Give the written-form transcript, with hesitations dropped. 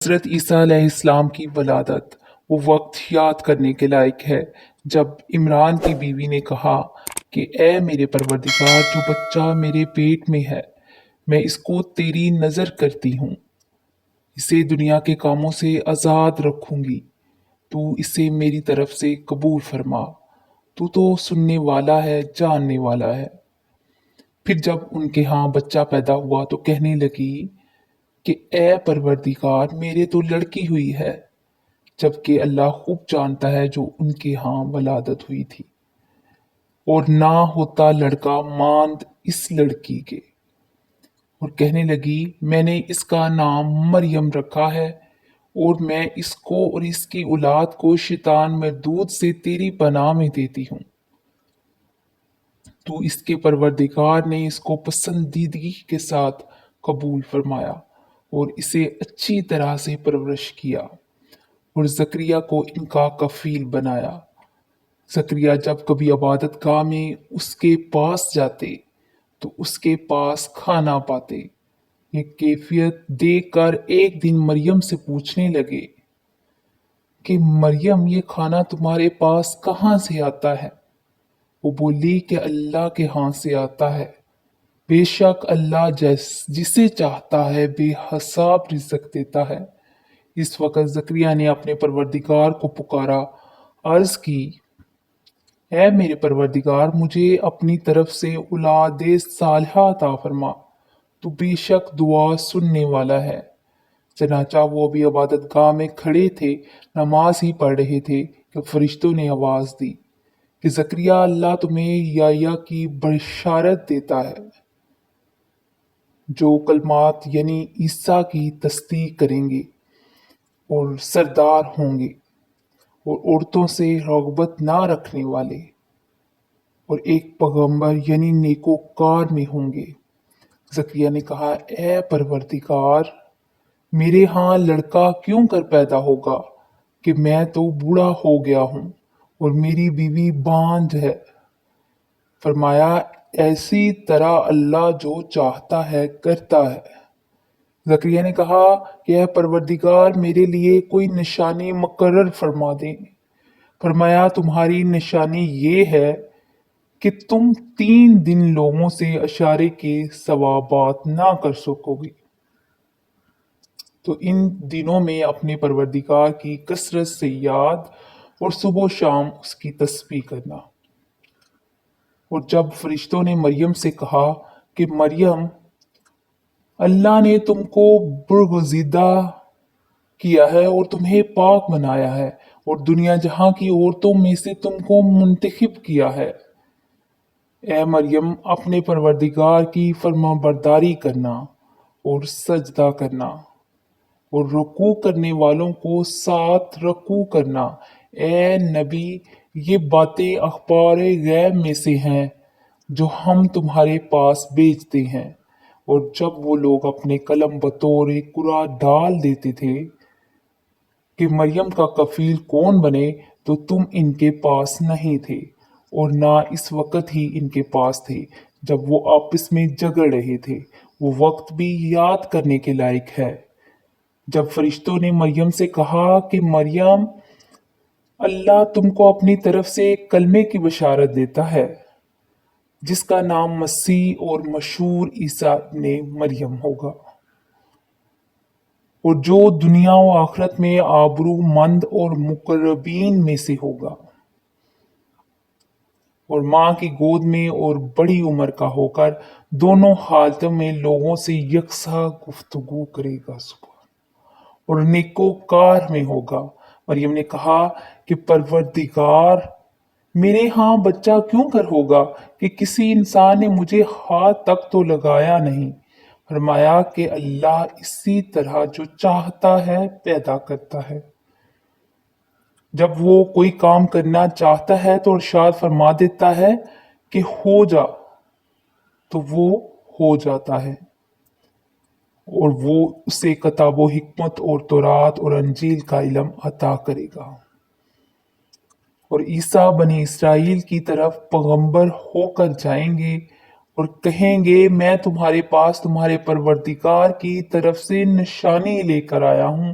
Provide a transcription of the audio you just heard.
حضرت عیسیٰ علیہ السلام کی ولادت وہ وقت یاد کرنے کے لائق ہے جب عمران کی بیوی نے کہا کہ اے میرے پروردگار، جو بچہ میرے پیٹ میں ہے میں اس کو تیری نظر کرتی ہوں، اسے دنیا کے کاموں سے آزاد رکھوں گی، تو اسے میری طرف سے قبول فرما، تو سننے والا ہے، جاننے والا ہے۔ پھر جب ان کے ہاں بچہ پیدا ہوا تو کہنے لگی کہ اے پروردگار، میرے تو لڑکی ہوئی ہے، جبکہ اللہ خوب جانتا ہے جو ان کے ہاں ولادت ہوئی تھی، اور نہ ہوتا لڑکا ماند اس لڑکی کے، اور کہنے لگی میں نے اس کا نام مریم رکھا ہے، اور میں اس کو اور اس کی اولاد کو شیطان مردود سے تیری پناہ میں دیتی ہوں۔ تو اس کے پروردگار نے اس کو پسندیدگی کے ساتھ قبول فرمایا اور اسے اچھی طرح سے پرورش کیا اور زکریا کو ان کا کفیل بنایا۔ زکریا جب کبھی عبادت گاہ میں اس کے پاس جاتے تو اس کے پاس کھانا پاتے۔ یہ کیفیت دیکھ کر ایک دن مریم سے پوچھنے لگے کہ مریم، یہ کھانا تمہارے پاس کہاں سے آتا ہے؟ وہ بولی کہ اللہ کے ہاں سے آتا ہے، بے شک اللہ جسے چاہتا ہے بے حساب رزق دیتا ہے۔ اس وقت زکریا نے اپنے پروردگار کو پکارا، عرض کی اے میرے پروردگار، مجھے اپنی طرف سے اولاد صالحہ عطا فرما، تو بے شک دعا سننے والا ہے۔ چنانچہ وہ ابھی عبادت گاہ میں کھڑے تھے، نماز ہی پڑھ رہے تھے کہ فرشتوں نے آواز دی کہ زکریا، اللہ تمہیں یحییٰ کی بشارت دیتا ہے، جو کلمات یعنی عیسیٰ کی تصدیق کریں گے اور سردار ہوں گے اور عورتوں سے رغبت نہ رکھنے والے، اور ایک پیغمبر یعنی نیکوکار میں ہوں گے۔ زکریا نے کہا اے پروردگار، میرے ہاں لڑکا کیوں کر پیدا ہوگا کہ میں تو بوڑھا ہو گیا ہوں اور میری بیوی بانجھ ہے۔ فرمایا ایسی طرح اللہ جو چاہتا ہے کرتا ہے۔ زکریا نے کہا کہ اے پروردگار، میرے لیے کوئی نشانی مقرر فرما دیں۔ فرمایا تمہاری نشانی یہ ہے کہ تم 3 دن لوگوں سے اشارے کے ثوابات نہ کر سکو گے، تو ان دنوں میں اپنے پروردگار کی کثرت سے یاد اور صبح و شام اس کی تسبیح کرنا۔ اور جب فرشتوں نے مریم سے کہا کہ مریم، اللہ نے تم کو برگزیدہ کیا ہے اور تمہیں پاک بنایا ہے اور دنیا جہاں کی عورتوں میں سے تم کو منتخب کیا ہے، اے مریم اپنے پروردگار کی فرما برداری کرنا اور سجدہ کرنا اور رکوع کرنے والوں کو ساتھ رکوع کرنا۔ اے نبی، یہ باتیں اخبار غیب میں سے ہیں جو ہم تمہارے پاس بھیجتے ہیں۔ اور جب وہ لوگ اپنے قلم بطور قرعہ ڈال دیتے تھے کہ مریم کا کفیل کون بنے، تو تم ان کے پاس نہیں تھے اور نہ اس وقت ہی ان کے پاس تھے جب وہ آپس میں جھگڑ رہے تھے۔ وہ وقت بھی یاد کرنے کے لائق ہے جب فرشتوں نے مریم سے کہا کہ مریم، اللہ تم کو اپنی طرف سے ایک کلمے کی بشارت دیتا ہے جس کا نام مسیح اور مشہور عیسیٰ ابن مریم ہوگا، اور جو دنیا و آخرت میں آبرو مند اور مقربین میں سے ہوگا، اور ماں کی گود میں اور بڑی عمر کا ہو کر دونوں حالتوں میں لوگوں سے یکساں گفتگو کرے گا، اور نیکوکار میں ہوگا۔ مریم نے کہا کہ پروردگار، میرے ہاں بچہ کیوں کر ہوگا کہ کسی انسان نے مجھے ہاتھ تک تو لگایا نہیں۔ فرمایا کہ اللہ اسی طرح جو چاہتا ہے پیدا کرتا ہے۔ جب وہ کوئی کام کرنا چاہتا ہے تو ارشاد فرما دیتا ہے کہ ہو جا، تو وہ ہو جاتا ہے، اور وہ اسے کتاب و حکمت اور تورات اور انجیل کا علم عطا کرے گا، اور عیسیٰ بنی اسرائیل کی طرف پیغمبر ہو کر جائیں گے اور کہیں گے میں تمہارے پاس تمہارے پروردگار کی طرف سے نشانی لے کر آیا ہوں،